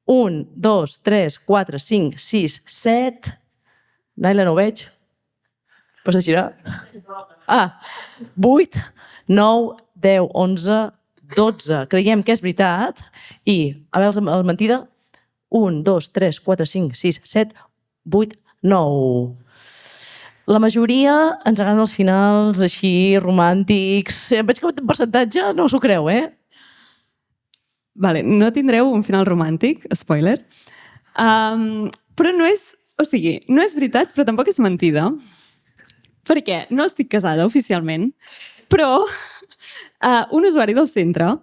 1, 2, 3, 4, 5, 6, 7... Naila, no ho veig. Pots girar? 8, 9, 10, 11, 12. Creiem que és veritat. I, a veure, la mentida. 1, 2, 3, 4, 5, 6, 7, 8, 9. La majoria ens agraden els finals així romàntics. Veig que un percentatge no s'ho creu, Vale, no tindreu un final romàntic, spoiler. Però no és... O sigui, no és veritat, però tampoc és mentida. Perquè no estic casada oficialment, però un usuari del centre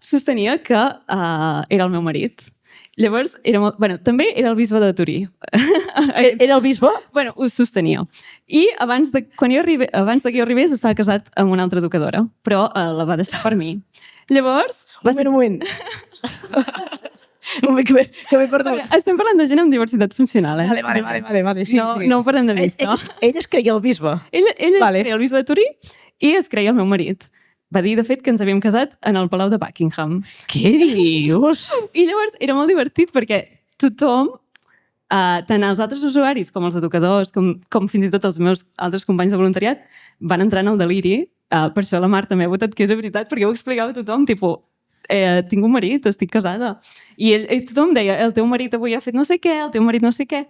sostenia que era el meu marit. Llavors, també era el bisbe de Torí. Era el bisbe? Bueno, ho sostenia. I abans de que jo arribés estava casat amb una altra educadora, però la va deixar per mi. Llavors... Un moment. Que m'he perdut. Estem parlant de gent amb diversitat funcional, eh? Vale. Sí, sí. No ho perdem de vista. Ell es creia el bisbe. Ell es creia el bisbe de Torí i es creia el meu marit. Va dir, de fet, que ens havíem casat en el Palau de Buckingham. Què dius? I llavors era molt divertit perquè tothom, tant els altres usuaris com els educadors, com fins i tot els meus altres companys de voluntariat, van entrar en el deliri. Per això la Mar també ha votat que és veritat, perquè ho explicava a tothom, tipus, tinc un marit, estic casada. I tothom deia, el teu marit avui ha fet no sé què, el teu marit no sé què.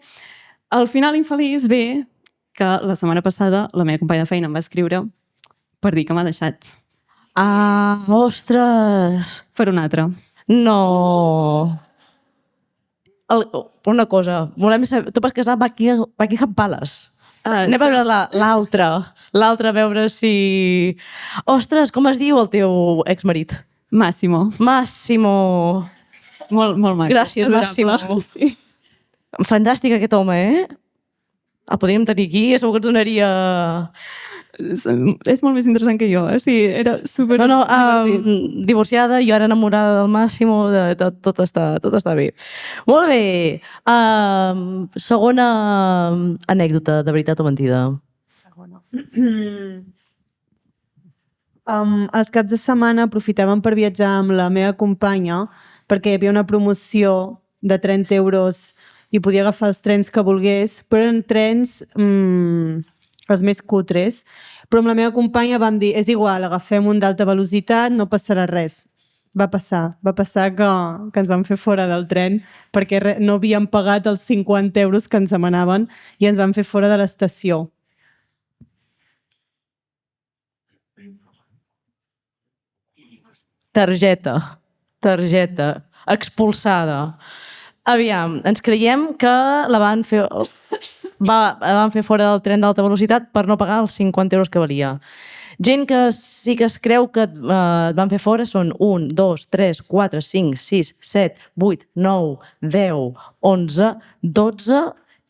Al final infeliç ve que la setmana passada la meva companya de feina em va escriure per dir que m'ha deixat. Ostres! Per un altre. No! Una cosa, volem saber, tu vas casar a Buckingham Palace. Anem a veure l'altre. L'altre, a veure si... Ostres, com es diu el teu exmarit? Massimo. Molt maco. Gràcies, Massimo. Sí. Fantàstic aquest home, El podríem tenir aquí, segur que ens donaria... És molt més interessant que jo, Sí, era super... divorciada, jo era enamorada del Massimo, tot està bé. Molt bé. Segona anècdota, de veritat o mentida? Segona. Els caps de setmana aprofitàvem per viatjar amb la meva companya perquè hi havia una promoció de 30 euros i podia agafar els trens que volgués, però eren trens... els més cutres, però amb la meva companya vam dir, és igual, agafem un d'alta velocitat, no passarà res. Va passar que ens van fer fora del tren perquè no havíem pagat els 50 euros que ens demanaven i ens van fer fora de l'estació. Targeta. Expulsada. Aviam, ens creiem que la van fer fora del tren d'alta velocitat per no pagar els 50 euros que valia. Gent que sí que es creu que et van fer fora són 1, 2, 3, 4, 5, 6, 7, 8, 9, 10, 11, 12,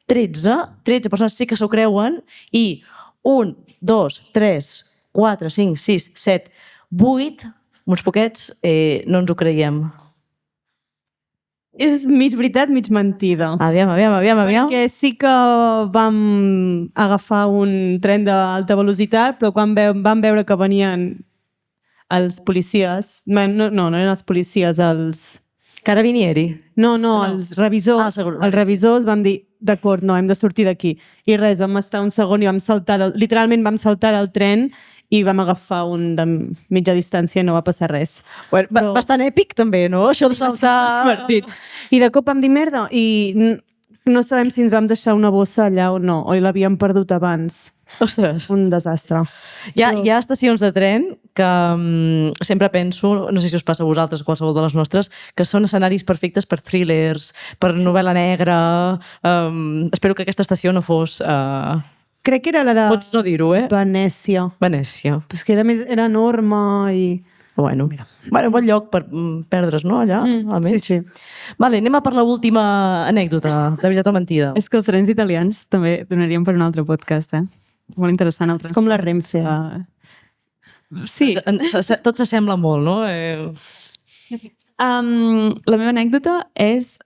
13 persones sí que s'ho creuen i 1, 2, 3, 4, 5, 6, 7, 8, uns poquets, no ens ho creiem. És mig veritat, mig mentida. Aviam. Perquè sí que vam agafar un tren d'alta velocitat, però quan vam veure que venien els policies... No eren els policies, els... Carabinieri. No, els revisors. Els revisors vam dir, d'acord, no, hem de sortir d'aquí. I res, vam estar un segon i vam saltar, literalment vam saltar del tren i vam agafar un de mitja distància i no va passar res. Bueno, bastant èpic també, no? Això de saltar... I de cop vam dir merda i no sabem si ens vam deixar una bossa allà o no, o l'havíem perdut abans. Ostres. Un desastre. Hi ha estacions de tren que sempre penso, no sé si us passa a vosaltres o qualsevol de les nostres, que són escenaris perfectes per thrillers, per novel·la negra... Espero que aquesta estació no fos... Crec que era la de... Pots no dir-ho, Venècia. Venècia. Però és que era enorme i... Bueno, bon lloc per perdre's, no, allà? Sí. Vale, anem a per l'última anècdota, de veritat o mentida. És que els trens italians també donaríem per un altre podcast, Molt interessant. És com la Renfe. Sí. Tot s'assembla molt, no? La meva anècdota és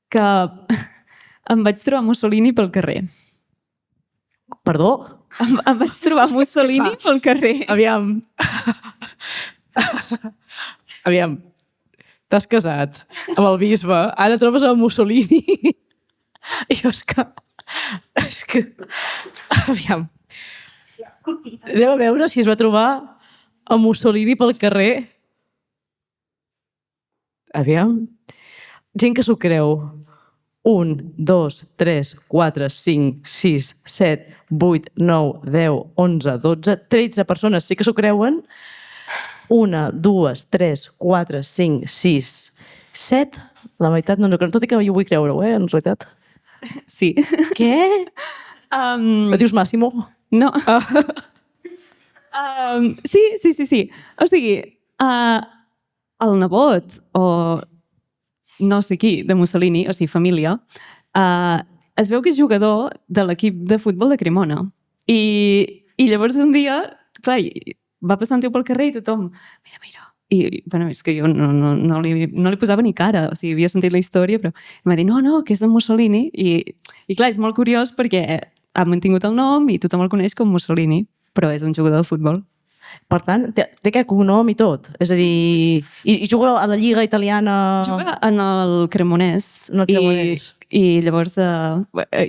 que em vaig trobar Mussolini pel carrer. Perdó? Em vaig trobar Mussolini pel carrer. Aviam. Aviam. T'has casat amb el bisbe, ara trobes el Mussolini. I jo és que... Aviam. Anem a veure si es va trobar el Mussolini pel carrer. Aviam. Gent que s'ho creu. 1, 2, 3, 4, 5, 6, 7, 8, 9, 10, 11, 12, 13 persones sí que s'ho creuen. 1, 2, 3, 4, 5, 6, 7. La meitat no ens ho creu. Tot i que jo vull creure-ho, en realitat. Sí. Què? Et dius Massimo? No. Sí. O sigui, el nebot o no sé qui de Mussolini, o sigui, família, es veu que és jugador de l'equip de futbol de Cremona. I llavors un dia, clar, va passar un tio pel carrer i tothom, mira. I, bueno, és que jo no li posava ni cara, o sigui, havia sentit la història, però em va dir, no, que és de Mussolini. I clar, és molt curiós perquè ha mantingut el nom i tothom el coneix com Mussolini, però és un jugador de futbol. Per tant, té aquest cognom i tot. És a dir, i juga a la Lliga Italiana... Juga en el Cremonès. En el Cremonès. I llavors hi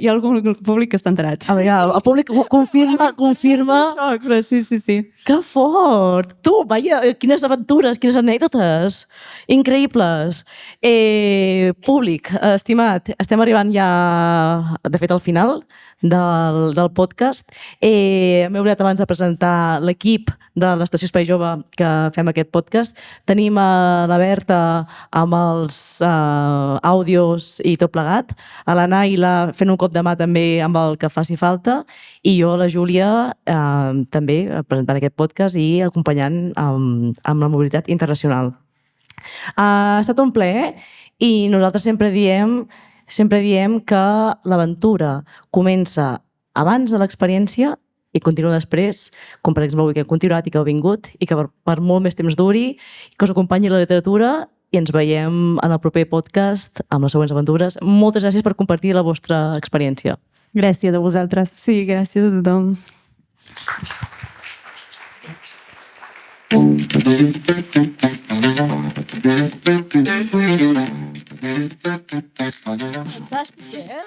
ha algun públic que està enterat. A veure, el públic confirma. Xoc, però sí. Que fort! Tu, vaja, quines aventures, quines anècdotes increïbles. Públic, estimat, estem arribant ja, de fet, al final del podcast. M'he oblidat abans de presentar l'equip de l'Estació Espai Jove que fem aquest podcast. Tenim la Berta amb els àudios i tot plegat, a la Naila fent un cop de mà també amb el que faci falta, i jo, la Júlia, també presentant aquest podcast i acompanyant amb la mobilitat internacional. Ha estat un plaer i nosaltres sempre diem que l'aventura comença abans de l'experiència i continua després, com per exemple avui que hem continuat i que heu vingut i que per molt més temps duri, que us acompanyi la literatura, i ens veiem en el proper podcast amb les següents aventures. Moltes gràcies per compartir la vostra experiència. Gràcies a vosaltres. Sí, gràcies a tothom. Fantàstic, eh?